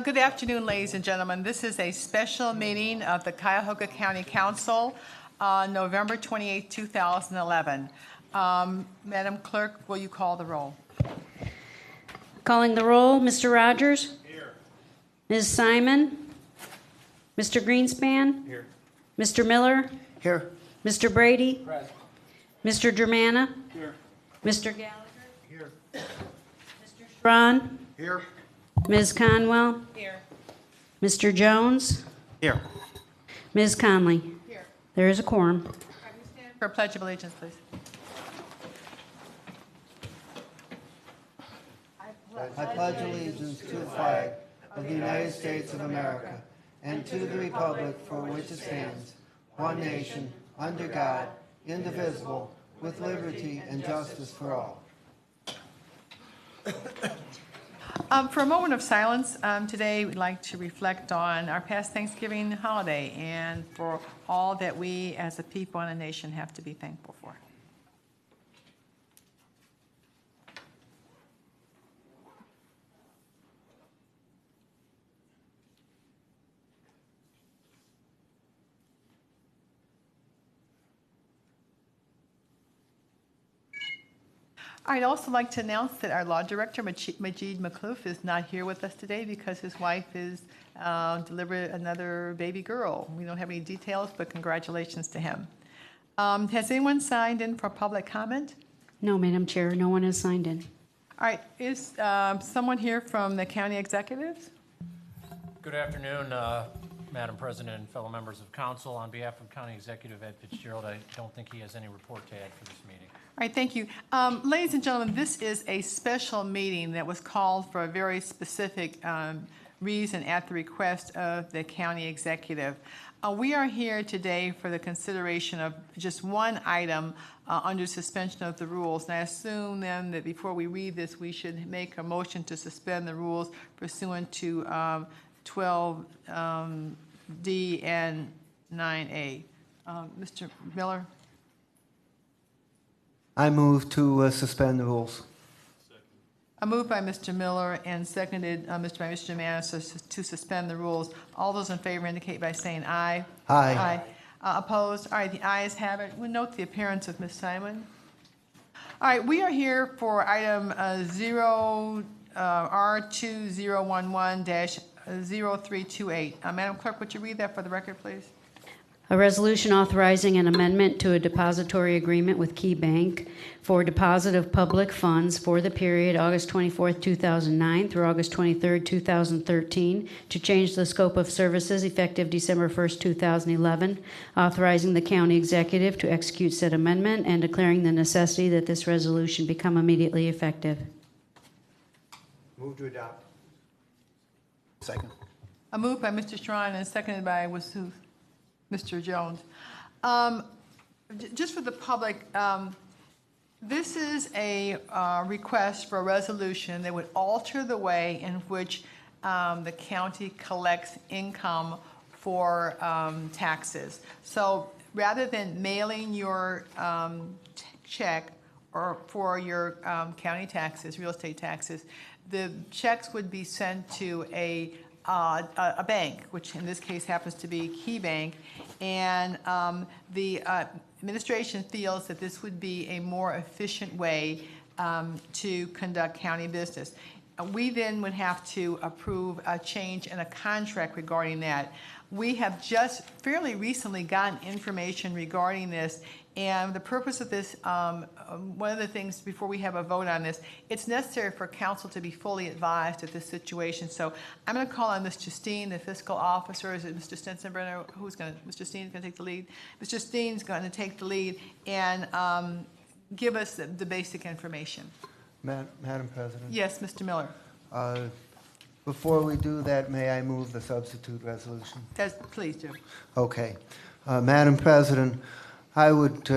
Good afternoon, ladies and gentlemen. This is a special meeting of the Cuyahoga County Council on November 28, 2011. Madam Clerk, will you call the roll? Calling the roll, Mr. Rogers? Here. Ms. Simon? Mr. Greenspan? Here. Mr. Miller? Here. Mr. Brady? Present. Mr. Germana? Here. Mr. Gallagher? Here. Mr. Strawn? Here. Ms. Conwell? Here. Mr. Jones? Here. Ms. Conley? Here. There is a quorum. For a pledge of allegiance, please. I pledge allegiance to the flag of the United States of America and to the republic for which it stands, one nation, under God, indivisible, with liberty and justice for all. For a moment of silence today, we'd like to reflect on our past Thanksgiving holiday and for all that we as a people and a nation have to be thankful for. I'd also like to announce that our law director, Majid Makhlouf, is not here with us today because his wife is delivering another baby girl. We don't have any details, but congratulations to him. Has anyone signed in for public comment? No, Madam Chair, no one has signed in. All right, is someone here from the county executives? Good afternoon, Madam President and fellow members of council. On behalf of County Executive Ed Fitzgerald, I don't think he has any report to add for this meeting. All right, thank you. Ladies and gentlemen, this is a special meeting that was called for a very specific reason at the request of the county executive. We are here today for the consideration of just one item under suspension of the rules. And I assume then that before we read this, we should make a motion to suspend the rules pursuant to 12D and 9A. Mr. Miller? I move to suspend the rules. A move by Mr. Miller and seconded by Mr. Germana to suspend the rules. All those in favor indicate by saying aye. Aye. Aye. Opposed? All right, the ayes have it. We'll note the appearance of Ms. Simon. All right, we are here for item R2011-0328. Madam Clerk, would you read that for the record, please? A resolution authorizing an amendment to a depository agreement with Key Bank for deposit of public funds for the period August 24, 2009 through August 23, 2013 to change the scope of services effective December 1, 2011, authorizing the county executive to execute said amendment and declaring the necessity that this resolution become immediately effective. Move to adopt. Second. A move by Mr. Strawn and seconded by Mr. Jones. Just for the public, this is a request for a resolution that would alter the way in which the county collects income for taxes. So rather than mailing your check or for your county taxes, real estate taxes, the checks would be sent to a bank, which in this case happens to be Key Bank, and the administration feels that this would be a more efficient way to conduct county business. We then would have to approve a change in a contract regarding that. We have just fairly recently gotten information regarding this, and the purpose of this, one of the things before we have a vote on this, it's necessary for council to be fully advised of this situation. So I'm going to call on Mr. Steen, the fiscal officer. Is it Mr. Stensenbrenner? Mr. Steen's going to take the lead? Mr. Steen's going to take the lead and give us the basic information. Madam President? Yes, Mr. Miller. Before we do that, may I move the substitute resolution? Please do. Okay. Madam President, I would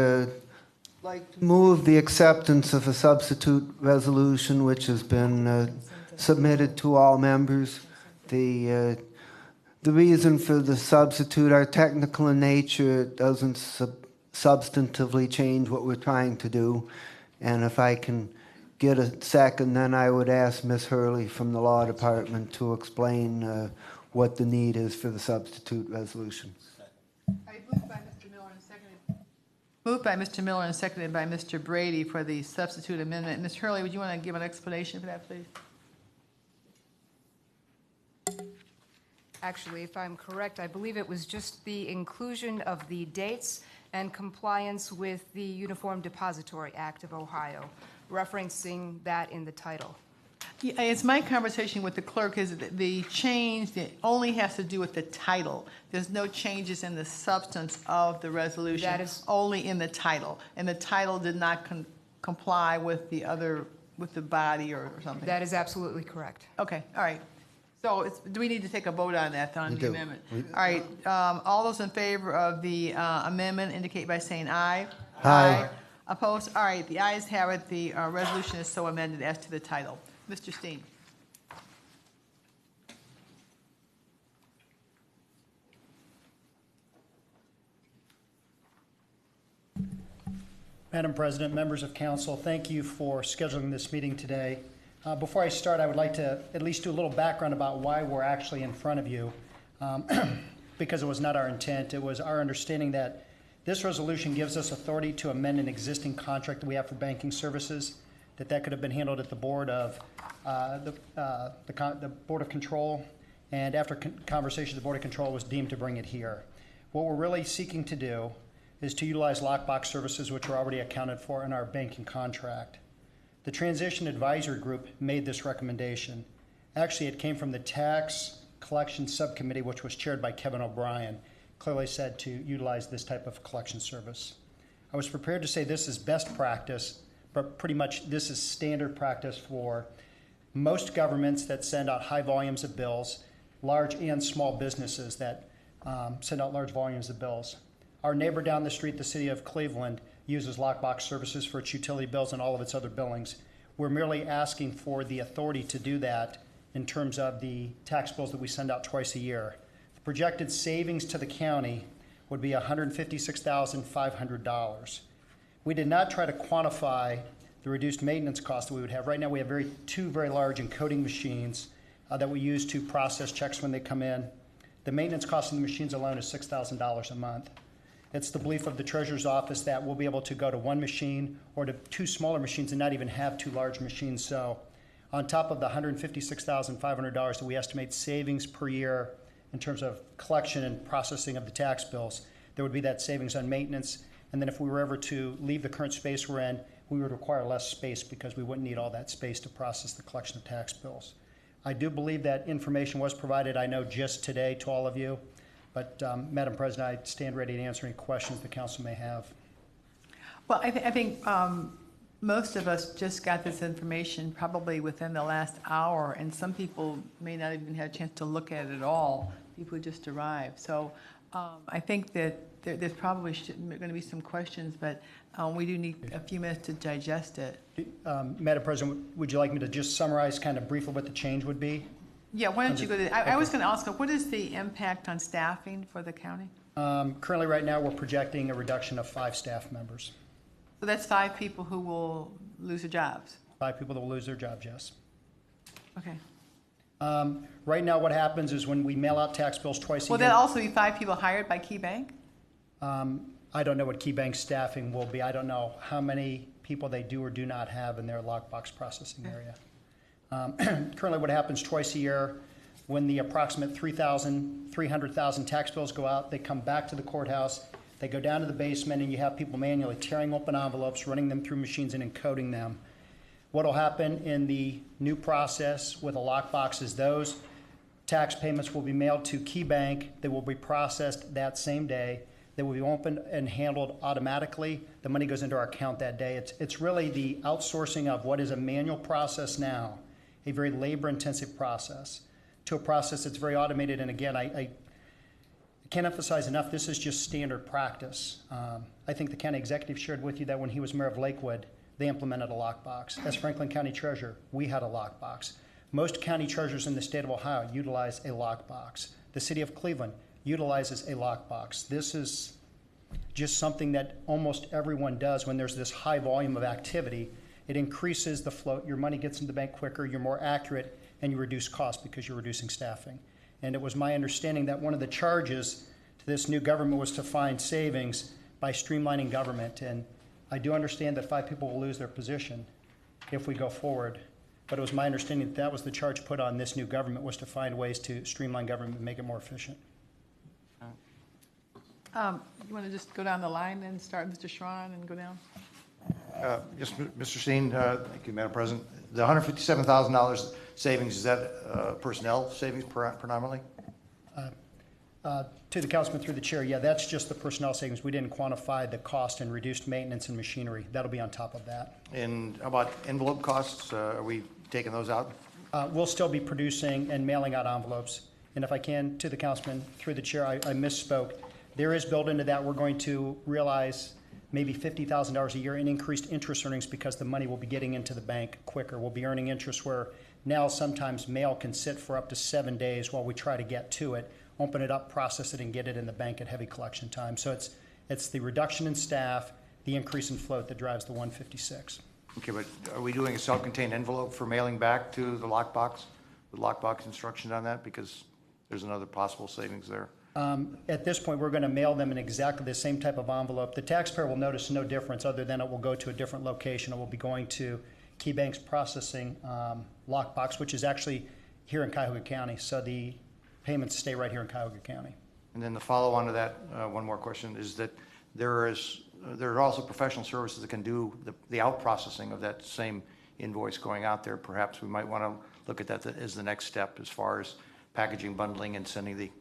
like to move the acceptance of a substitute resolution which has been submitted to all members. The reason for the substitute are technical in nature. It doesn't substantively change what we're trying to do. And if I can get a second, then I would ask Ms. Hurley from the Law Department to explain what the need is for the substitute resolution. Moved by Mr. Miller and seconded. Moved by Mr. Miller and seconded by Mr. Brady for the substitute amendment. Ms. Hurley, would you want to give an explanation for that, please? Actually, if I'm correct, I believe it was just the inclusion of the dates and compliance with the Uniform Depository Act of Ohio, referencing that in the title. Yeah, it's my conversation with the clerk is that the change that only has to do with the title. There's no changes in the substance of the resolution. That is- only in the title. And the title did not comply with the other, with the body or something. That is absolutely correct. Okay, all right. So do we need to take a vote on that, on We the do. amendment? All right, all those in favor of the amendment indicate by saying aye. Aye. Opposed? All right, the ayes have it. The resolution is so amended as to the title. Mr. Steen. Madam President, members of council, thank you for scheduling this meeting today. Before I start, I would like to at least do a little background about why we're actually in front of you, because it was not our intent. It was our understanding that this resolution gives us authority to amend an existing contract that we have for banking services, that could have been handled at the Board of the Board of Control, and after conversation, the Board of Control was deemed to bring it here. What we're really seeking to do is to utilize lockbox services which are already accounted for in our banking contract. The Transition Advisory Group made this recommendation. Actually, it came from the Tax Collection Subcommittee, which was chaired by Kevin O'Brien, clearly said to utilize this type of collection service. I was prepared to say this is best practice, but pretty much this is standard practice for most governments that send out high volumes of bills, large and small businesses that send out large volumes of bills. Our neighbor down the street, the city of Cleveland, uses lockbox services for its utility bills and all of its other billings. We're merely asking for the authority to do that in terms of the tax bills that we send out twice a year. The projected savings to the county would be $156,500. We did not try to quantify the reduced maintenance cost that we would have. Right now, we have two very large encoding machines that we use to process checks when they come in. The maintenance cost of the machines alone is $6,000 a month. It's the belief of the Treasurer's Office that we'll be able to go to one machine or to two smaller machines and not even have two large machines. So on top of the $156,500 that we estimate savings per year in terms of collection and processing of the tax bills, there would be that savings on maintenance. And then if we were ever to leave the current space we're in, we would require less space because we wouldn't need all that space to process the collection of tax bills. I do believe that information was provided, I know, just today to all of you. But, Madam President, I stand ready to answer any questions the council may have. Well, I think most of us just got this information probably within the last hour, and some people may not even have a chance to look at it at all, people who just arrived. So I think that there's probably going to be some questions, but we do need a few minutes to digest it. Madam President, would you like me to just summarize kind of briefly what the change would be? Yeah, why don't you go to, I was going to ask, what is the impact on staffing for the county? Currently, right now, we're projecting a reduction of 5 staff members. So that's 5 people who will lose their jobs. 5 people that will lose their jobs, yes. Okay. Right now, what happens is when we mail out tax bills twice a Will year. that also be 5 people hired by Key Bank? I don't know what Key Bank staffing will be. I don't know how many people they do or do not have in their lockbox processing area. Currently, what happens twice a year, when the approximate 300,000 tax bills go out, they come back to the courthouse, they go down to the basement, and you have people manually tearing open envelopes, running them through machines and encoding them. What will happen in the new process with a lockbox is those tax payments will be mailed to Key Bank. They will be processed that same day. They will be opened and handled automatically. The money goes into our account that day. It's really the outsourcing of what is a manual process now, a very labor-intensive process, to a process that's very automated. And again, I can't emphasize enough, this is just standard practice. I think the county executive shared with you that when he was mayor of Lakewood, they implemented a lockbox. As Franklin County Treasurer, we had a lockbox. Most county treasurers in the state of Ohio utilize a lockbox. The city of Cleveland utilizes a lockbox. This is just something that almost everyone does when there's this high volume of activity. It increases the float, your money gets into the bank quicker, you're more accurate, and you reduce costs because you're reducing staffing. And it was my understanding that one of the charges to this new government was to find savings by streamlining government. And I do understand that 5 people will lose their position if we go forward. But it was my understanding that that was the charge put on this new government, was to find ways to streamline government and make it more efficient. You want to just go down the line and start, Mr. Schron, and go down? Yes, Mr. Steen, thank you, Madam President. The $157,000 savings, is that personnel savings predominantly? To the councilman through the chair, yeah, that's just the personnel savings. We didn't quantify the cost and reduced maintenance and machinery. That'll be on top of that. And how about envelope costs? Are we taking those out? We'll still be producing and mailing out envelopes. And if I can, to the councilman through the chair, I misspoke. There is built into that, we're going to realize maybe $50,000 a year in increased interest earnings because the money will be getting into the bank quicker. We'll be earning interest where now sometimes mail can sit for up to 7 days while we try to get to it, open it up, process it, and get it in the bank at heavy collection time. So it's the reduction in staff, the increase in float that drives the 156. Okay, but are we doing a self-contained envelope for mailing back to the lockbox with lockbox instructions on that? Because there's another possible savings there. At this point, we're going to mail them in exactly the same type of envelope. The taxpayer will notice no difference other than it will go to a different location. It will be going to KeyBank's processing lockbox, which is actually here in Cuyahoga County. So the payments stay right here in Cuyahoga County. And then the follow-on to that, one more question, is that there are also professional services that can do the out-processing of that same invoice going out there. Perhaps we might want to look at that as the next step as far as packaging, bundling, and sending the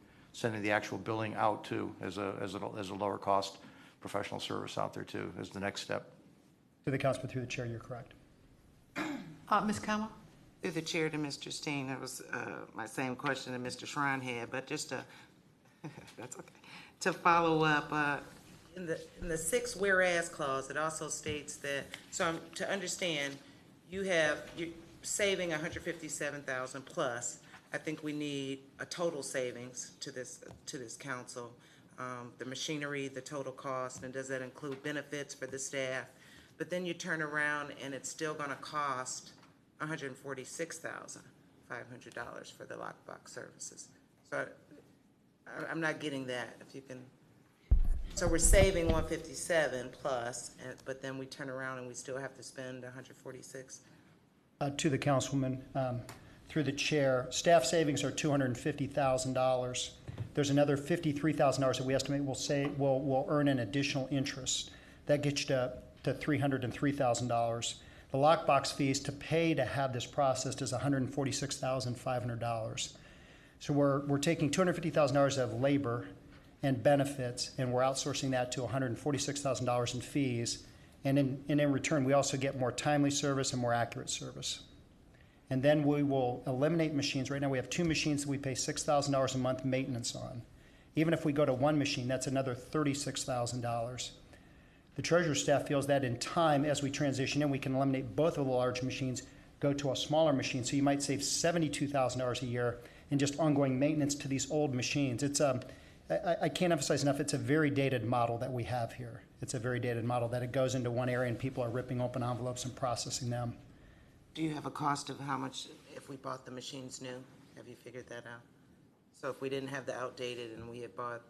actual billing out too as a lower cost professional service out there too as the next step. To the councilman through the chair, you're correct. Ms. Kama? Through the chair to Mr. Steen, that was my same question that Mr. Schrein had, but just to, that's okay. To follow up, in the 6 whereas clause, it also states that, so to understand, you're saving $157,000 plus. I think we need a total savings to this council. The machinery, the total cost, and does that include benefits for the staff? But then you turn around and it's still gonna cost $146,500 for the lockbox services. So I'm not getting that, if you can. So we're saving 157 plus, but then we turn around and we still have to spend 146. To the councilwoman, through the chair, staff savings are $250,000. There's another $53,000 that we estimate will earn an additional interest. That gets you to $303,000. The lockbox fees to pay to have this processed is $146,500. So we're taking $250,000 of labor and benefits, and we're outsourcing that to $146,000 in fees. And in return, we also get more timely service and more accurate service. And then we will eliminate machines. Right now, we have 2 machines that we pay $6,000 a month maintenance on. Even if we go to 1 machine, that's another $36,000. The treasurer staff feels that in time, as we transition in, we can eliminate both of the large machines, go to a smaller machine. So you might save $72,000 a year in just ongoing maintenance to these old machines. It's I can't emphasize enough, it's a very dated model that we have here. It's a very dated model that it goes into one area and people are ripping open envelopes and processing them. Do you have a cost of how much if we bought the machines new? Have you figured that out? So if we didn't have the outdated and we had bought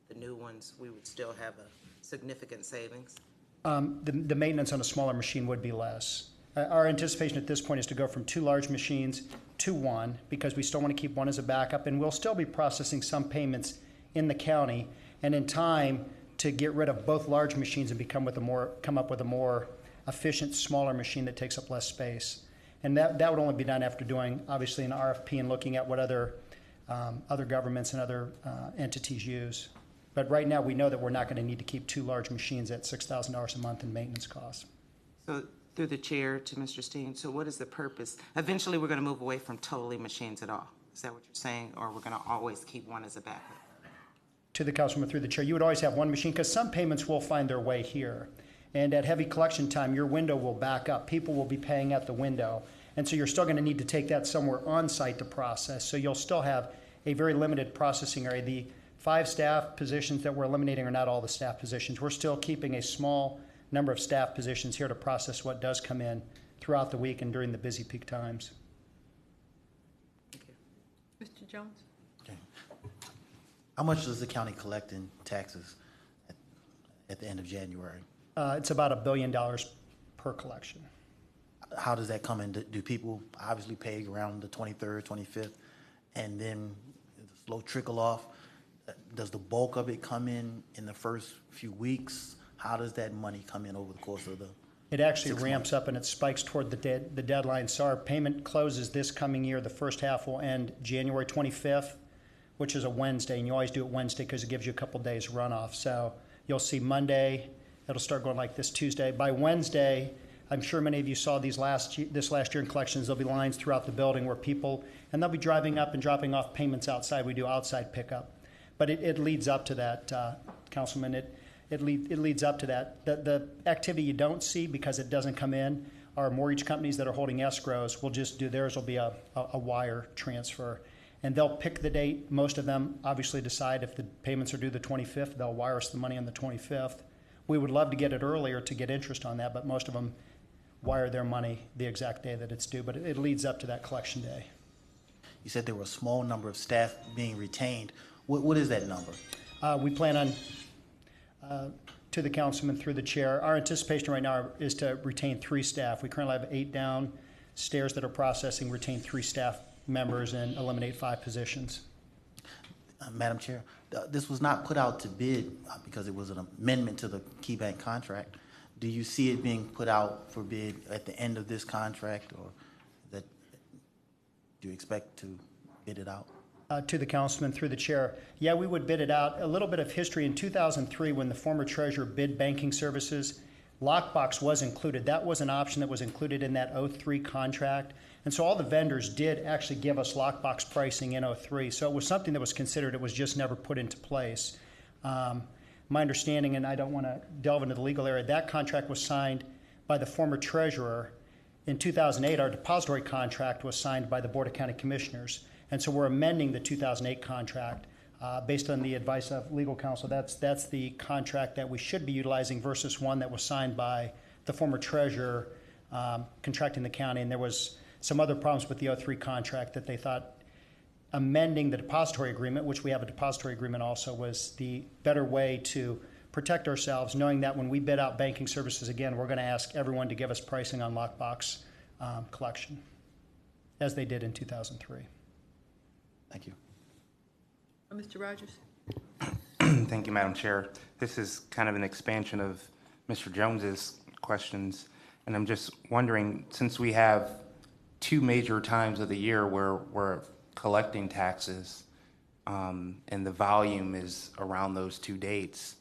the new ones, we would still have a significant savings? The maintenance on a smaller machine would be less. Our anticipation at this point is to go from 2 large machines to 1 because we still want to keep 1 as a backup, and we'll still be processing some payments in the county, and in time to get rid of both large machines and come up with a more efficient, smaller machine that takes up less space. And that would only be done after doing, obviously, an RFP and looking at what other governments and other entities use. But right now, we know that we're not going to need to keep 2 large machines at $6,000 a month in maintenance costs. So through the chair to Mr. Steen, so what is the purpose? Eventually, we're going to move away from totally machines at all. Is that what you're saying? Or we're going to always keep 1 as a backup? To the councilman through the chair, you would always have 1 machine because some payments will find their way here. And at heavy collection time, your window will back up. People will be paying at the window. And so you're still going to need to take that somewhere on site to process. So you'll still have a very limited processing area. The 5 staff positions that we're eliminating are not all the staff positions. We're still keeping a small number of staff positions here to process what does come in throughout the week and during the busy peak times. Mr. Jones? How much does the county collect in taxes at the end of January? It's about $1 billion per collection. How does that come in? Do people obviously pay around the 23rd, 25th, and then the slow trickle off? Does the bulk of it come in the first few weeks? How does that money come in over the course of the? It actually 6 ramps up and it spikes toward the deadline. So our payment closes this coming year. The first half will end January 25th, which is a Wednesday, and you always do it Wednesday because it gives you a couple days runoff. So you'll see Monday, it'll start going like this Tuesday. By Wednesday, I'm sure many of you saw this last year in collections, there'll be lines throughout the building where people, and they'll be driving up and dropping off payments outside. We do outside pickup. But it leads up to that, Councilman. It leads up to that. The activity you don't see because it doesn't come in are mortgage companies that are holding escrows. We'll just do theirs will be a wire transfer. And they'll pick the date. Most of them obviously decide if the payments are due the 25th, they'll wire us the money on the 25th. We would love to get it earlier to get interest on that, but most of them wire their money the exact day that it's due. But it leads up to that collection day. You said there were a small number of staff being retained. What is that number? We plan on, to the councilman through the chair, our anticipation right now is to retain 3 staff. We currently have 8 downstairs that are processing, retain 3 staff members and eliminate 5 positions. Madam Chair, this was not put out to bid because it was an amendment to the Key Bank contract. Do you see it being put out for bid at the end of this contract, or do you expect to bid it out? To the councilman through the chair, yeah, we would bid it out. A little bit of history. In 2003, when the former treasurer bid banking services, lockbox was included. That was an option that was included in that 03 contract. And so all the vendors did actually give us lockbox pricing in 03. So it was something that was considered. It was just never put into place. My understanding, and I don't want to delve into the legal area, that contract was signed by the former treasurer. In 2008, our depository contract was signed by the Board of County Commissioners. And so we're amending the 2008 contract based on the advice of legal counsel. That's the contract that we should be utilizing versus one that was signed by the former treasurer contracting the county. And there was some other problems with the 03 contract that they thought amending the depository agreement, which we have a depository agreement also, was the better way to protect ourselves, knowing that when we bid out banking services again, we're going to ask everyone to give us pricing on lockbox collection, as they did in 2003. Thank you. Mr. Rogers? Thank you, Madam Chair. This is kind of an expansion of Mr. Jones's questions, and I'm just wondering, since we have 2 major times of the year where we're collecting taxes, and the volume is around those 2 dates,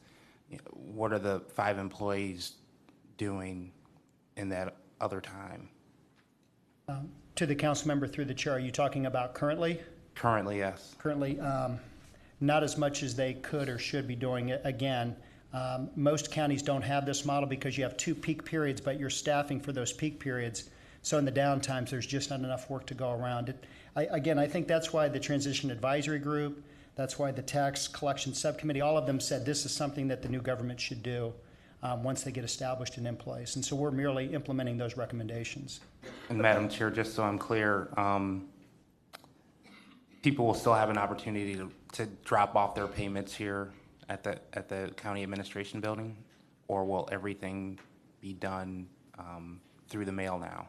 what are the 5 employees doing in that other time? To the council member through the chair, are you talking about currently? Currently, yes. Currently, not as much as they could or should be doing it. Again, most counties don't have this model because you have 2 peak periods, but you're staffing for those peak periods. So in the downtimes, there's just not enough work to go around. I think that's why the Transition Advisory Group, that's why the Tax Collection Subcommittee, all of them said this is something that the new government should do once they get established and in place. And so we're merely implementing those recommendations. And Madam Chair, just so I'm clear, people will still have an opportunity to drop off their payments here at the county administration building, or will everything be done through the mail now?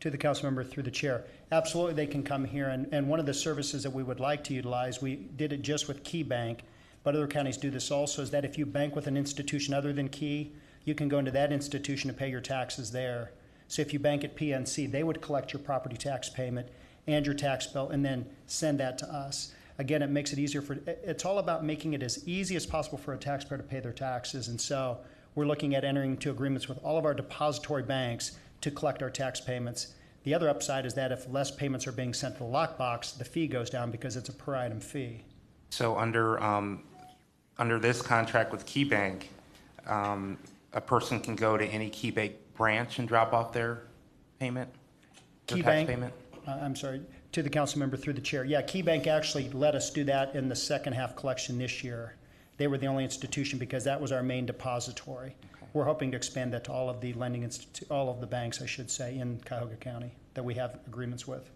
To the council member through the chair, absolutely they can come here. And one of the services that we would like to utilize, we did it just with Key Bank, but other counties do this also, is that if you bank with an institution other than Key, you can go into that institution and pay your taxes there. So if you bank at PNC, they would collect your property tax payment and your tax bill and then send that to us. Again, it makes it easier it's all about making it as easy as possible for a taxpayer to pay their taxes. And so we're looking at entering into agreements with all of our depository banks to collect our tax payments. The other upside is that if less payments are being sent to the lockbox, the fee goes down because it's a per item fee. So under this contract with Key Bank, a person can go to any Key Bank branch and drop off their payment? Their Key tax Bank, payment? I'm sorry, to the council member through the chair. Yeah, Key Bank actually let us do that in the second half collection this year. They were the only institution because that was our main depository. Okay. we're hoping to expand that to all of the all of the banks, I should say, in Cuyahoga County that we have agreements with.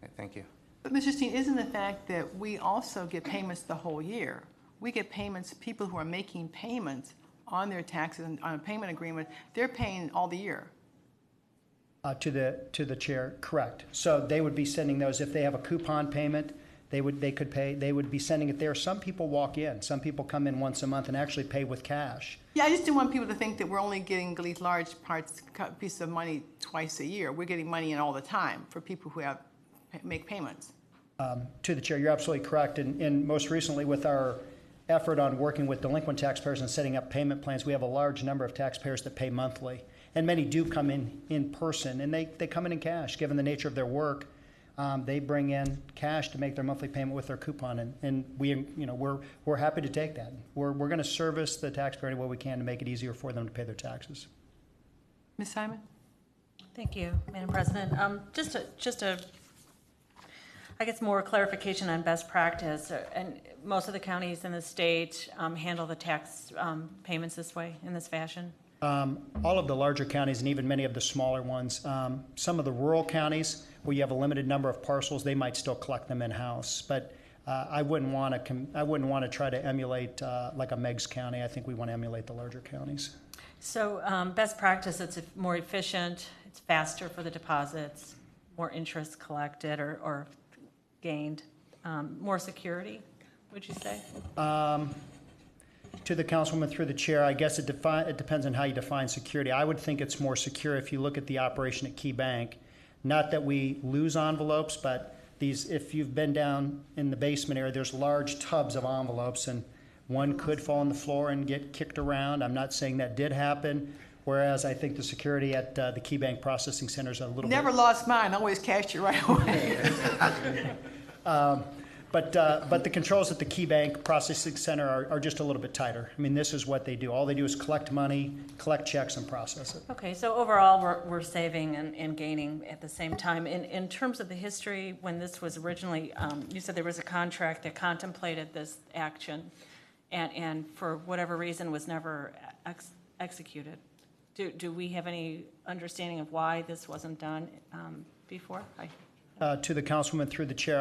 Okay, thank you. But Mr. Steen, isn't the fact that we also get payments the whole year? We get payments, people who are making payments on their taxes and on a payment agreement, they're paying all the year. To the chair, correct. So they would be sending those, if they have a coupon payment, they would be sending it there. Some people walk in, some people come in once a month and actually pay with cash. Yeah, I just didn't want people to think that we're only getting these large pieces of money twice a year. We're getting money in all the time for people who make payments. To the chair, you're absolutely correct. And most recently with our effort on working with delinquent taxpayers and setting up payment plans, we have a large number of taxpayers that pay monthly. And many do come in person, and they come in cash. Given the nature of their work, they bring in cash to make their monthly payment with their coupon, and we're happy to take that. We're going to service the taxpayer any way we can to make it easier for them to pay their taxes. Ms. Simon? Thank you, Madam President. Just a, I guess, more clarification on best practice. And most of the counties in the state handle the tax payments this way, in this fashion? All of the larger counties and even many of the smaller ones. Some of the rural counties where you have a limited number of parcels, they might still collect them in-house. But I wouldn't want to try to emulate like a Meigs County. I think we want to emulate the larger counties. So best practice, it's more efficient, it's faster for the deposits, more interest collected or gained, more security, would you say? To the councilwoman through the chair, I guess it depends on how you define security. I would think it's more secure if you look at the operation at Key Bank. Not that we lose envelopes, but if you've been down in the basement area, there's large tubs of envelopes, and one could fall on the floor and get kicked around. I'm not saying that did happen, whereas I think the security at the Key Bank Processing Center is a little Never lost mine, always cashed it right away. But the controls at the Key Bank Processing Center are just a little bit tighter. I mean, this is what they do. All they do is collect money, collect checks, and process it. Okay, so overall, we're saving and gaining at the same time. In terms of the history, when this was originally, you said there was a contract that contemplated this action, and for whatever reason was never executed. Do we have any understanding of why this wasn't done before? To the councilwoman through the chair,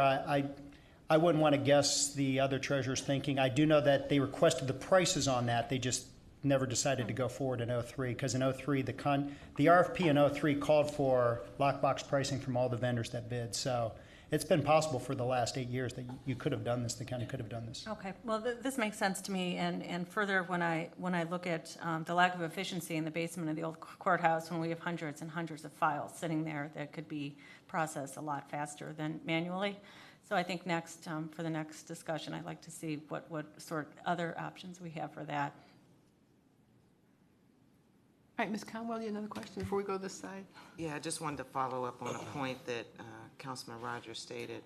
I wouldn't want to guess the other treasurer's thinking. I do know that they requested the prices on that. They just never decided to go forward in 03, because in 03, the RFP in 03 called for lockbox pricing from all the vendors that bid. So it's been possible for the last 8 years that you could have done this, the county could have done this. Okay, well, this makes sense to me, and further, when I look at the lack of efficiency in the basement of the old courthouse, when we have hundreds and hundreds of files sitting there that could be processed a lot faster than manually. So I think next, for the next discussion, I'd like to see what sort of other options we have for that. All right, Ms. Conwell, you have another question before we go this side? Yeah, I just wanted to follow up on a point that Councilman Rogers stated.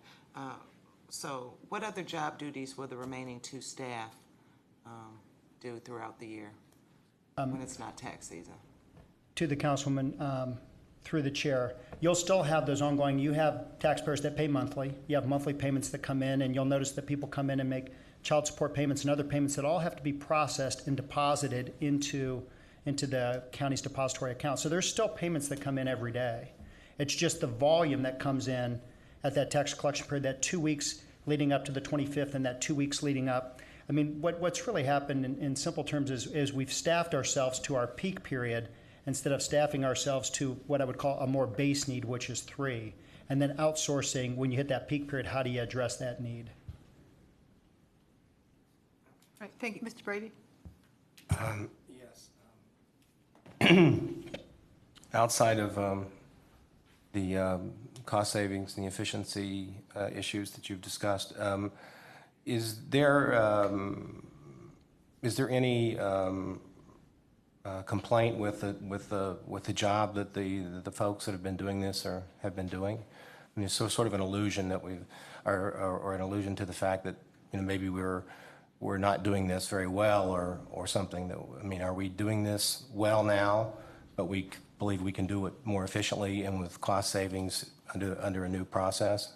So what other job duties will the remaining 2 staff do throughout the year when it's not tax season? To the councilwoman, through the chair, you'll still have those ongoing. You have taxpayers that pay monthly. You have monthly payments that come in, and you'll notice that people come in and make child support payments and other payments that all have to be processed and deposited into the county's depository account. So there's still payments that come in every day. It's just the volume that comes in at that tax collection period, that 2 weeks leading up to the 25th and that 2 weeks leading up. I mean, what's really happened in simple terms is we've staffed ourselves to our peak period instead of staffing ourselves to what I would call a more base need, which is 3. And then outsourcing, when you hit that peak period, how do you address that need? All right, thank you. Mr. Brady? Yes. Outside of the cost savings and the efficiency issues that you've discussed, is there any complaint with the job that the folks that have been doing this or have been doing? I mean, it's sort of an illusion that or an allusion to the fact that maybe we're not doing this very well or something. That, I mean, are we doing this well now, but we believe we can do it more efficiently and with cost savings under a new process?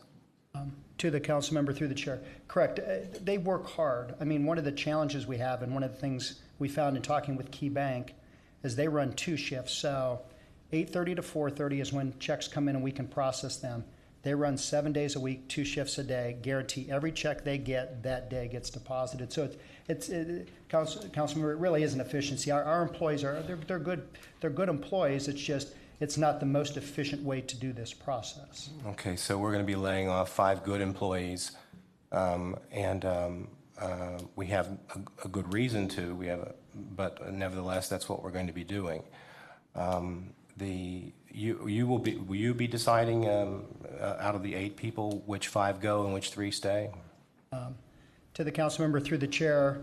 To the council member through the chair, correct. They work hard. I mean, one of the challenges we have, and one of the things we found in talking with Key Bank, is they run 2 shifts. So 8:30 to 4:30 is when checks come in and we can process them. They run 7 days a week, 2 shifts a day, guarantee every check they get that day gets deposited. So Councilmember, it really is an efficiency. Our employees they're good employees. It's just, it's not the most efficient way to do this process. Okay, so we're going to be laying off 5 good employees, and we have a good reason to. But nevertheless, that's what we're going to be doing. Will you be deciding out of the 8 people which 5 go and which 3 stay? To the council member through the chair,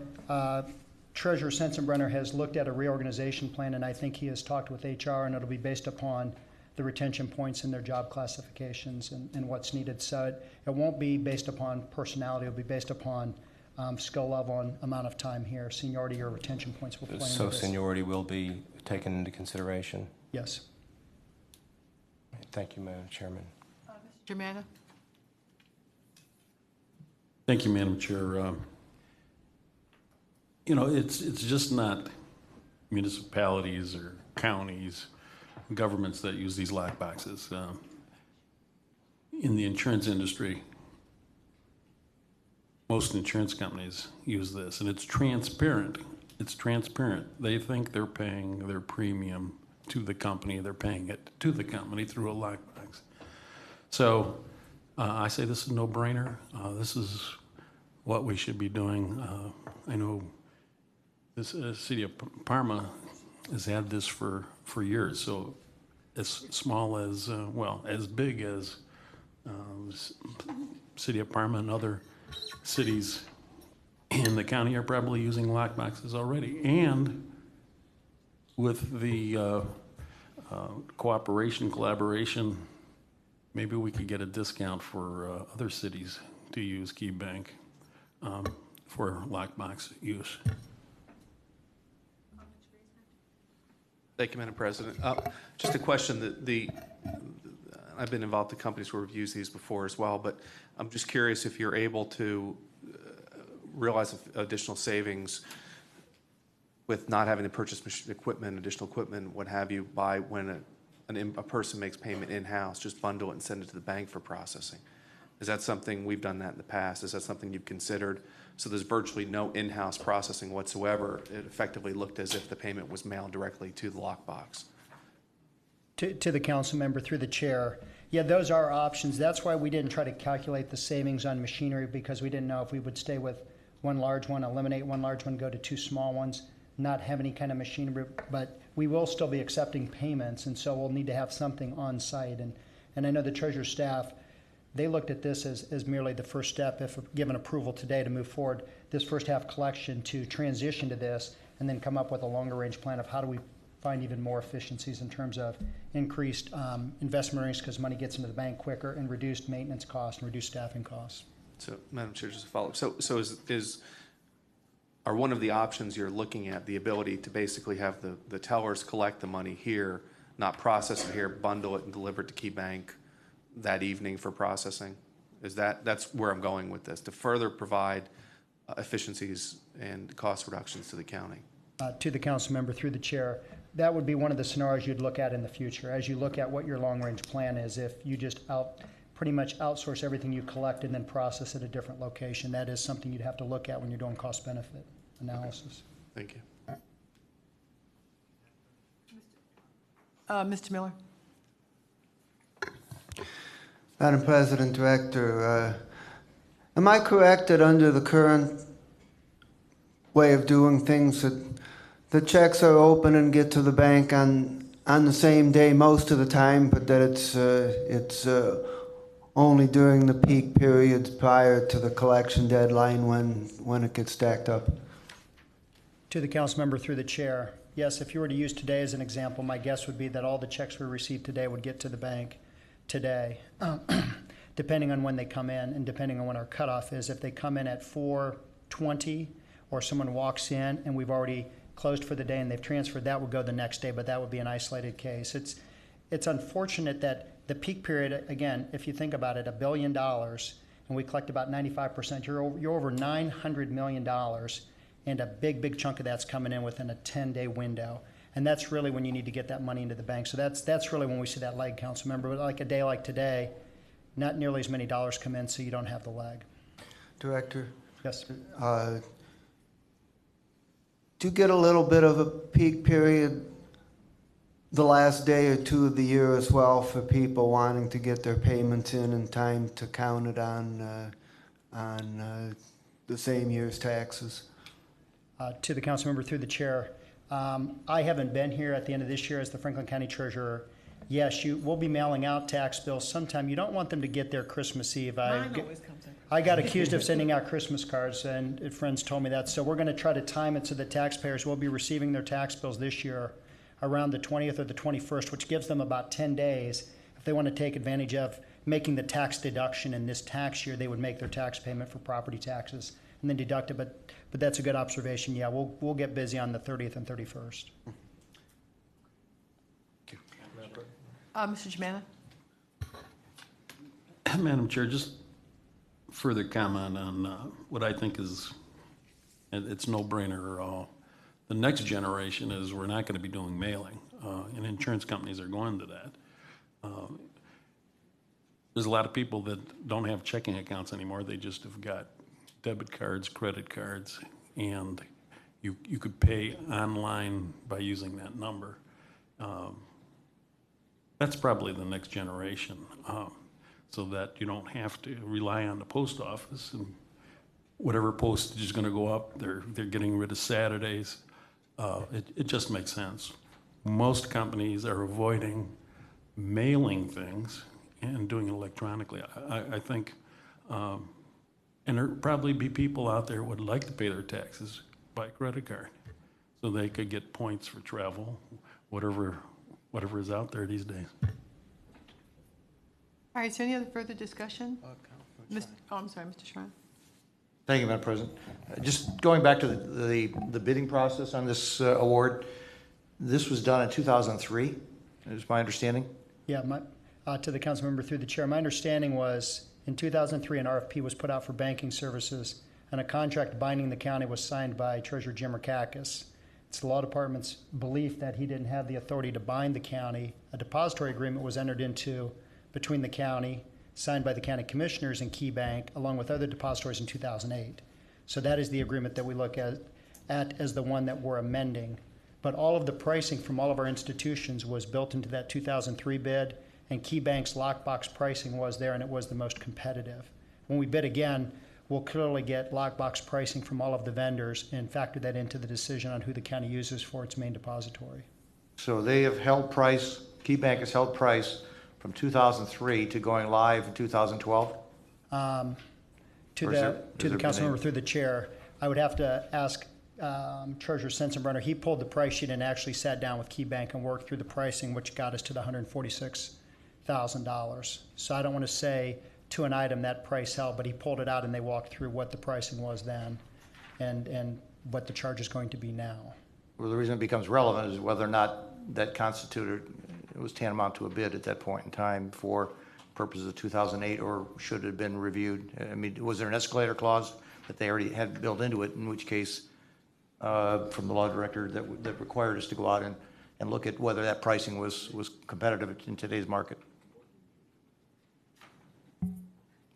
Treasurer Sensenbrenner has looked at a reorganization plan, and I think he has talked with HR, and it'll be based upon the retention points in their job classifications and what's needed. So it won't be based upon personality. It'll be based upon skill level and amount of time here. Seniority or retention points will play into this. So seniority will be taken into consideration? Yes. Thank you, Madam Chairman. Mr. Germana? Thank you, Madam Chair. It's just not municipalities or counties, governments that use these lock boxes. In the insurance industry, most insurance companies use this, and it's transparent. It's transparent. They think they're paying their premium to the company. They're paying it to the company through a lockbox. So I say this is a no-brainer. This is what we should be doing. I know this city of Parma has had this for years. So as small as, as big as city of Parma and other cities in the county are probably using lockboxes already. And with the collaboration, maybe we could get a discount for other cities to use KeyBank for lockbox use. Thank you, Madam President. Just a question that I've been involved in companies where we've used these before as well, but I'm just curious if you're able to realize additional savings with not having to purchase additional equipment, what have you, by when a person makes payment in-house, just bundle it and send it to the bank for processing. Is that something, we've done that in the past, is that something you've considered? So there's virtually no in-house processing whatsoever. It effectively looked as if the payment was mailed directly to the lockbox. To the council member through the chair, yeah, those are options. That's why we didn't try to calculate the savings on machinery, because we didn't know if we would stay with one large one, eliminate one large one, go to 2 small ones, not have any kind of machinery, but we will still be accepting payments, and so we'll need to have something on site. And I know the treasurer's staff, they looked at this as merely the first step, if given approval today to move forward, this first half collection to transition to this, and then come up with a longer range plan of how do we find even more efficiencies in terms of increased investment earnings because money gets into the bank quicker, and reduced maintenance costs and reduced staffing costs. So, Madam Chair, just a follow-up. So are one of the options you're looking at the ability to basically have the tellers collect the money here, not process it here, bundle it and deliver it to KeyBank that evening for processing? That's where I'm going with this, to further provide efficiencies and cost reductions to the county? To the council member through the chair, that would be one of the scenarios you'd look at in the future as you look at what your long-range plan is. If you just pretty much outsource everything you collect and then process at a different location, that is something you'd have to look at when you're doing cost-benefit analysis. Thank you. Mr. Miller? Madam President, Director, am I correct that under the current way of doing things that the checks are open and get to the bank on the same day most of the time, but that it's only during the peak periods prior to the collection deadline when it gets stacked up? To the council member through the chair, yes, if you were to use today as an example, my guess would be that all the checks we received today would get to the bank today, depending on when they come in and depending on when our cutoff is. If they come in at 4:20 or someone walks in and we've already closed for the day and they've transferred, that would go the next day, but that would be an isolated case. It's unfortunate that the peak period, again, if you think about it, $1 billion, and we collect about 95%, you're over $900 million, and a big chunk of that's coming in within a 10-day window. And that's really when you need to get that money into the bank. So that's really when we see that lag, council member. But like a day like today, not nearly as many dollars come in, so you don't have the lag. Director, Yes. do you get a little bit of a peak period the last day or two of the year as well for people wanting to get their payments in time to count it on the same year's taxes? To the council member through the chair, I haven't been here at the end of this year as the Franklin County Treasurer. Yes, we'll be mailing out tax bills sometime. You don't want them to get there Christmas Eve. Mine always comes in. I got accused of sending out Christmas cards, and friends told me that. So we're going to try to time it so that taxpayers will be receiving their tax bills this year around the 20th or the 21st, which gives them about 10 days. If they want to take advantage of making the tax deduction in this tax year, they would make their tax payment for property taxes and then deduct it. But that's a good observation. Yeah, we'll get busy on the 30th and 31st. Mr. Jimana? Madam Chair, just further comment on what I think is, it's no-brainer at all. The next generation is we're not going to be doing mailing, and insurance companies are going to that. There's a lot of people that don't have checking accounts anymore. They just have got debit cards, credit cards, and you could pay online by using that number. That's probably the next generation, so that you don't have to rely on the post office and whatever postage is going to go up. They're getting rid of Saturdays. It just makes sense. Most companies are avoiding mailing things and doing it electronically. I think, and there'd probably be people out there who would like to pay their taxes by credit card, so they could get points for travel, whatever is out there these days. All right, is there any other further discussion? I'm sorry, Mr. Shrine. Thank you, Madam President. Just going back to the bidding process on this award, this was done in 2003, is my understanding? Yeah, to the council member through the chair, my understanding was in 2003 an RFP was put out for banking services and a contract binding the county was signed by Treasurer Jim Mercakis. It's the law department's belief that he didn't have the authority to bind the county. A depository agreement was entered into between the county, signed by the county commissioners and Key Bank, along with other depositories in 2008. So that is the agreement that we look at as the one that we're amending. But all of the pricing from all of our institutions was built into that 2003 bid, and Key Bank's lockbox pricing was there, and it was the most competitive. When we bid again, we'll clearly get lockbox pricing from all of the vendors and factor that into the decision on who the county uses for its main depository. So they have held price, Key Bank has held price from 2003 to going live in 2012? To the council member through the chair, I would have to ask Treasurer Sensenbrenner. He pulled the price sheet and actually sat down with Key Bank and worked through the pricing, which got us to the $146,000. So I don't want to say to an item that price held, but he pulled it out and they walked through what the pricing was then and what the charge is going to be now. Well, the reason it becomes relevant is whether or not that constituted, it was tantamount to a bid at that point in time for purposes of 2008, or should it have been reviewed? I mean, was there an escalator clause that they already had built into it, in which case, from the law director, that required us to go out and look at whether that pricing was competitive in today's market?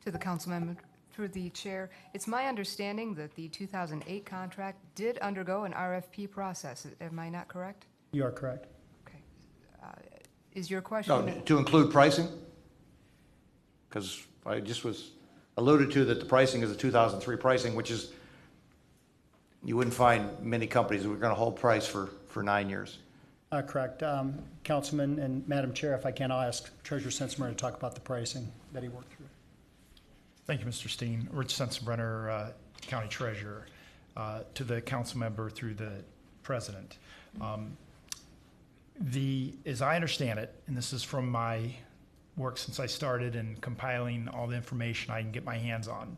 To the council member through the chair, it's my understanding that the 2008 contract did undergo an RFP process. Am I not correct? You are correct. Okay. Is your question? No, to include pricing? Because I just was alluded to that the pricing is a 2003 pricing, which is, you wouldn't find many companies that were going to hold price for 9 years. Correct. Councilman and Madam Chair, if I can, I'll ask Treasurer Sensenbrenner to talk about the pricing that he worked through. Thank you, Mr. Steen. Rich Sensenbrenner, County Treasurer. To the council member through the president. As I understand it, and this is from my work since I started in compiling all the information I can get my hands on.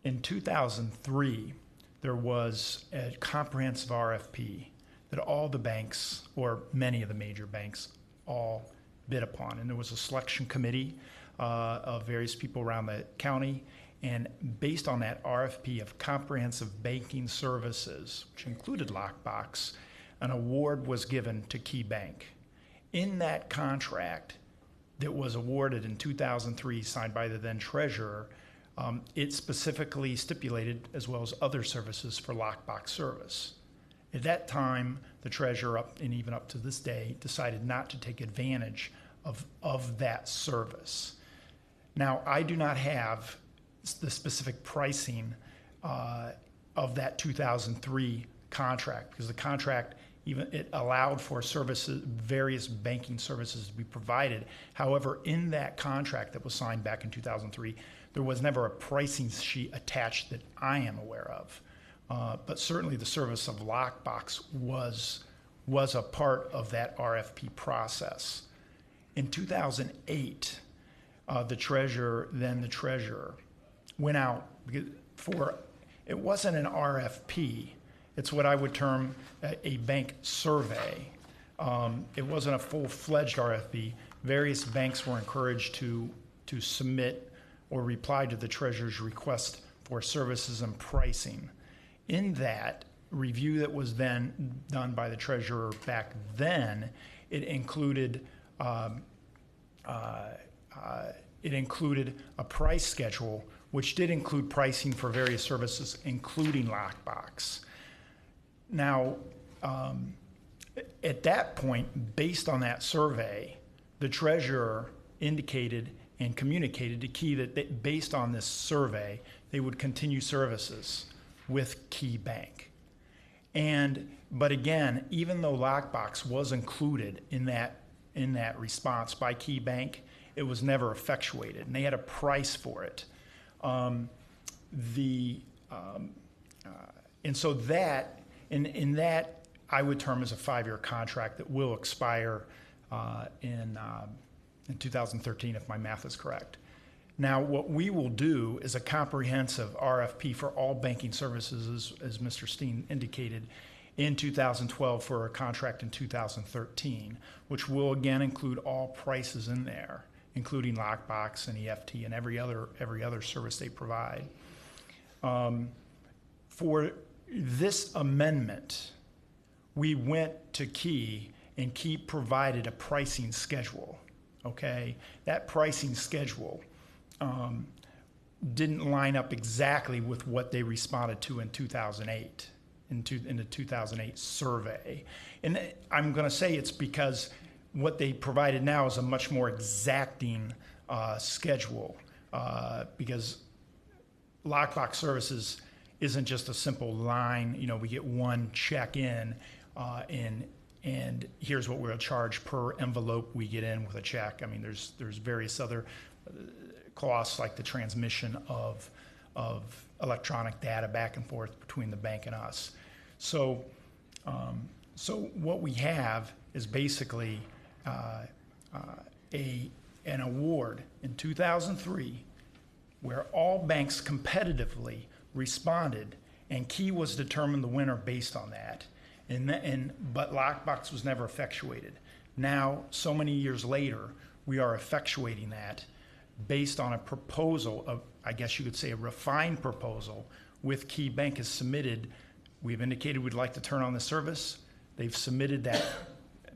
In 2003, there was a comprehensive RFP that all the banks, or many of the major banks, all bid upon. And there was a selection committee of various people around the county. And based on that RFP of comprehensive banking services, which included lockbox, an award was given to Key Bank. In that contract that was awarded in 2003, signed by the then treasurer, it specifically stipulated, as well as other services, for lockbox service. At that time, the treasurer, and even up to this day, decided not to take advantage of that service. Now, I do not have the specific pricing of that 2003 contract, because the contract, even it allowed for services, various banking services to be provided. However, in that contract that was signed back in 2003, there was never a pricing sheet attached that I am aware of. But certainly the service of lockbox was a part of that RFP process. In 2008, the treasurer went out for, it wasn't an RFP, it's what I would term a bank survey. It wasn't a full-fledged RFP. Various banks were encouraged to submit or reply to the treasurer's request for services and pricing. In that review that was then done by the treasurer back then, it included a price schedule, which did include pricing for various services, including lockbox. Now, at that point, based on that survey, the treasurer indicated and communicated to Key that based on this survey, they would continue services with Key Bank. But again, even though lockbox was included in that response by Key Bank, it was never effectuated, and they had a price for it. And so that, in that, I would term as a 5-year contract that will expire in 2013, if my math is correct. Now, what we will do is a comprehensive RFP for all banking services, as Mr. Steen indicated, in 2012 for a contract in 2013, which will again include all prices in there, including lockbox and EFT and every other service they provide. For this amendment, we went to Key, and Key provided a pricing schedule. Okay, that pricing schedule didn't line up exactly with what they responded to in 2008, in the 2008 survey. And I'm going to say it's because what they provided now is a much more exacting schedule, because lockbox services isn't just a simple line, we get one check in, and here's what we'll charge per envelope we get in with a check. I mean, there's various other costs, like the transmission of electronic data back and forth between the bank and us. So what we have is basically an award in 2003 where all banks competitively responded, and Key was determined the winner based on that. But lockbox was never effectuated. Now, so many years later, we are effectuating that based on a proposal of, I guess you could say, a refined proposal with Key Bank has submitted. We've indicated we'd like to turn on the service. They've submitted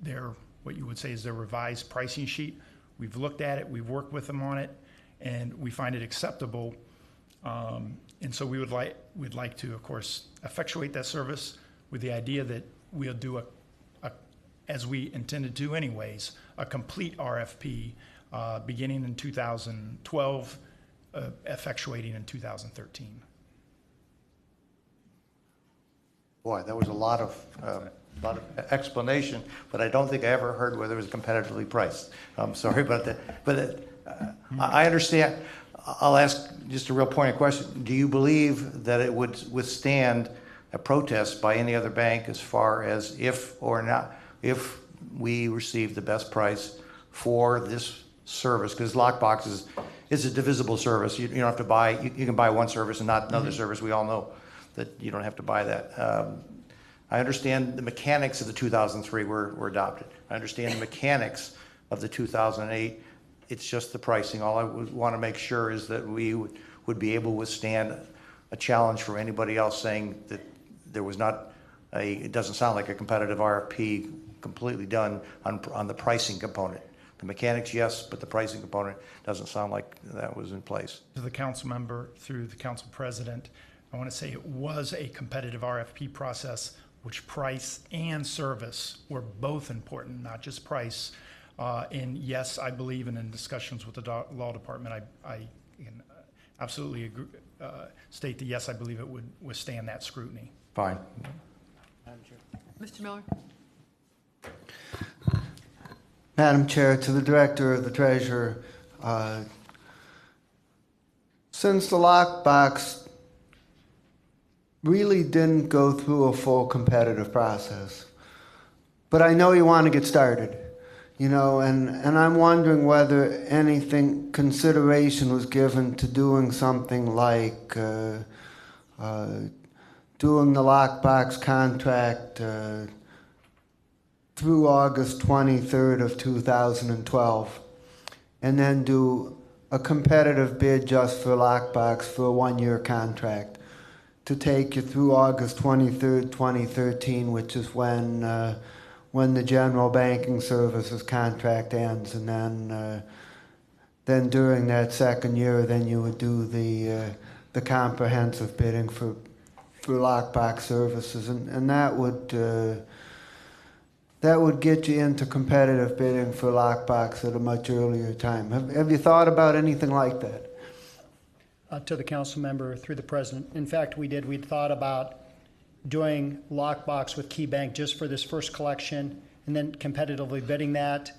their what you would say is their revised pricing sheet. We've looked at it, we've worked with them on it, and we find it acceptable. And so we'd like to, of course, effectuate that service with the idea that we'll do as we intended to anyways, a complete RFP beginning in 2012, effectuating in 2013. Boy, that was a lot of explanation, but I don't think I ever heard whether it was competitively priced. I'm sorry about that. But I understand. I'll ask just a real pointed question. Do you believe that it would withstand a protest by any other bank as far as if we receive the best price for this service? Because lockbox is a divisible service. You don't have to buy, you can buy one service and not another service. We all know that you don't have to buy that. I understand the mechanics of the 2003 were adopted. I understand the mechanics of the 2008. It's just the pricing. All I would want to make sure is that we would be able to withstand a challenge from anybody else saying that there was not it doesn't sound like a competitive RFP completely done on the pricing component. The mechanics, yes, but the pricing component doesn't sound like that was in place. To the council member, through the council president, I want to say it was a competitive RFP process, which price and service were both important, not just price. And yes, I believe, and in discussions with the law department, I can absolutely agree, state that yes, I believe it would withstand that scrutiny. Fine. Mr. Miller? Madam Chair, to the Director of the Treasurer, since the lockbox really didn't go through a full competitive process, but I know you want to get started, you know, and I'm wondering whether anything, consideration was given to doing something like doing the lockbox contract through August 23rd of 2012, and then do a competitive bid just for lockbox for a one-year contract to take you through August 23rd, 2013, which is when the general banking services contract ends, and then during that second year, then you would do the comprehensive bidding for lockbox services, and that would get you into competitive bidding for lockbox at a much earlier time. Have you thought about anything like that? To the council member, through the president. In fact, we'd thought about doing lockbox with KeyBank just for this first collection and then competitively bidding that.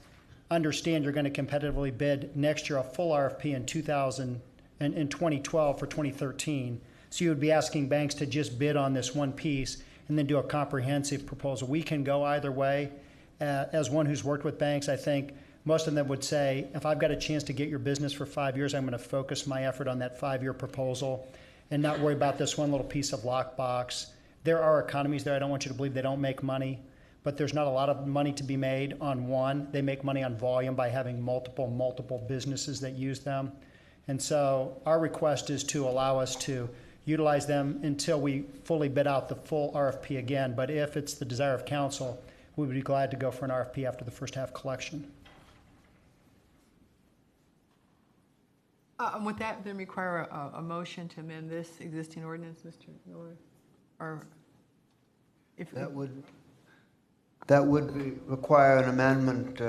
Understand you're going to competitively bid next year a full RFP in 2012 for 2013. So you would be asking banks to just bid on this one piece and then do a comprehensive proposal. We can go either way. As one who's worked with banks, I think most of them would say, if I've got a chance to get your business for 5 years, I'm going to focus my effort on that 5-year proposal and not worry about this one little piece of lockbox. There are economies there. I don't want you to believe they don't make money, but there's not a lot of money to be made on one. They make money on volume by having multiple businesses that use them. And so our request is to allow us to utilize them until we fully bid out the full RFP again. But if it's the desire of council, we would be glad to go for an RFP after the first half collection. Would that then require a motion to amend this existing ordinance, Mr. Miller? Or if That would require an amendment.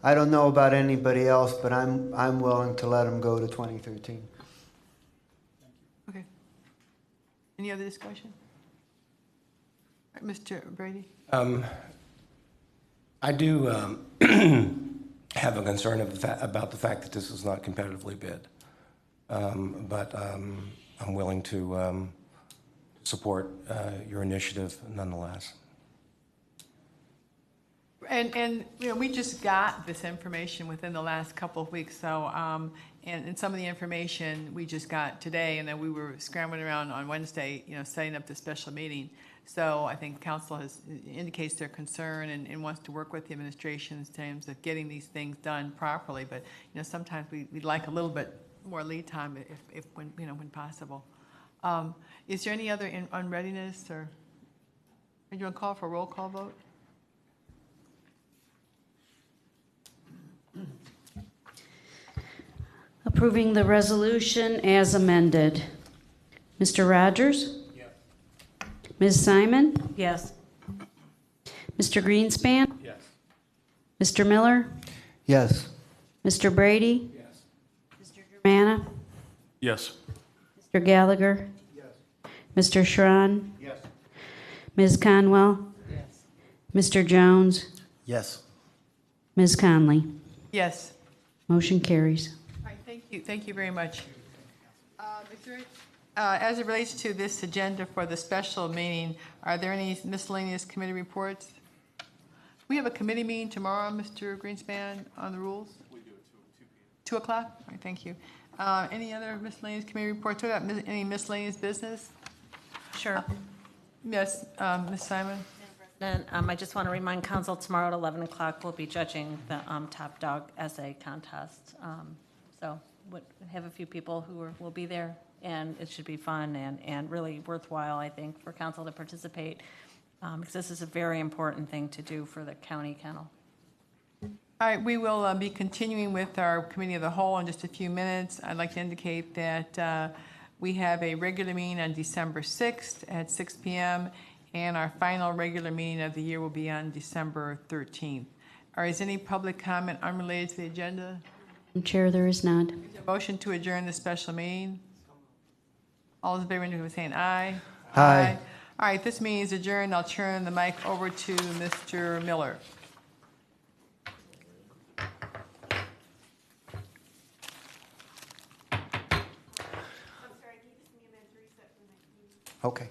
I don't know about anybody else, but I'm willing to let them go to 2013. Okay. Any other discussion? All right, Mr. Brady? I do have a concern about the fact that this is not competitively bid. But I'm willing to support your initiative nonetheless. And you know, we just got this information within the last couple of weeks, so and some of the information we just got today, and then we were scrambling around on Wednesday, you know, setting up the special meeting. So I think council indicates their concern and wants to work with the administration in terms of getting these things done properly. But you know, sometimes we'd like a little bit more lead time if when, you know, when possible. Is there any other unreadiness, or are you going to call for a roll call vote? Approving the resolution as amended. Mr. Rogers? Yes. Ms. Simon? Yes. Mr. Greenspan? Yes. Mr. Miller? Yes. Mr. Brady? Yes. Mr. Germana? Yes. Mr. Gallagher? Yes. Mr. Schron? Yes. Ms. Conwell? Yes. Mr. Jones? Yes. Ms. Conley? Yes. Motion carries. All right, thank you. Thank you very much. As it relates to this agenda for the special meeting, are there any miscellaneous committee reports? We have a committee meeting tomorrow, Mr. Greenspan, on the rules? We do it 2 p.m. 2 o'clock? All right, thank you. Any other miscellaneous committee reports? What about any miscellaneous business? Sure. Yes, Ms. Simon? Then I just want to remind council tomorrow at 11 o'clock we'll be judging the Top Dog Essay Contest. So we'll have a few people who will be there, and it should be fun and really worthwhile, I think, for council to participate. because this is a very important thing to do for the county kennel. All right, we will be continuing with our committee of the whole in just a few minutes. I'd like to indicate that we have a regular meeting on December 6th at 6 p.m., and our final regular meeting of the year will be on December 13th. Or is any public comment unrelated to the agenda? Madam Chair, there is not. Motion to adjourn the special meeting? All those in favor, indicate by saying aye. Aye. All right, this meeting is adjourned. I'll turn the mic over to Mr. Miller. Okay.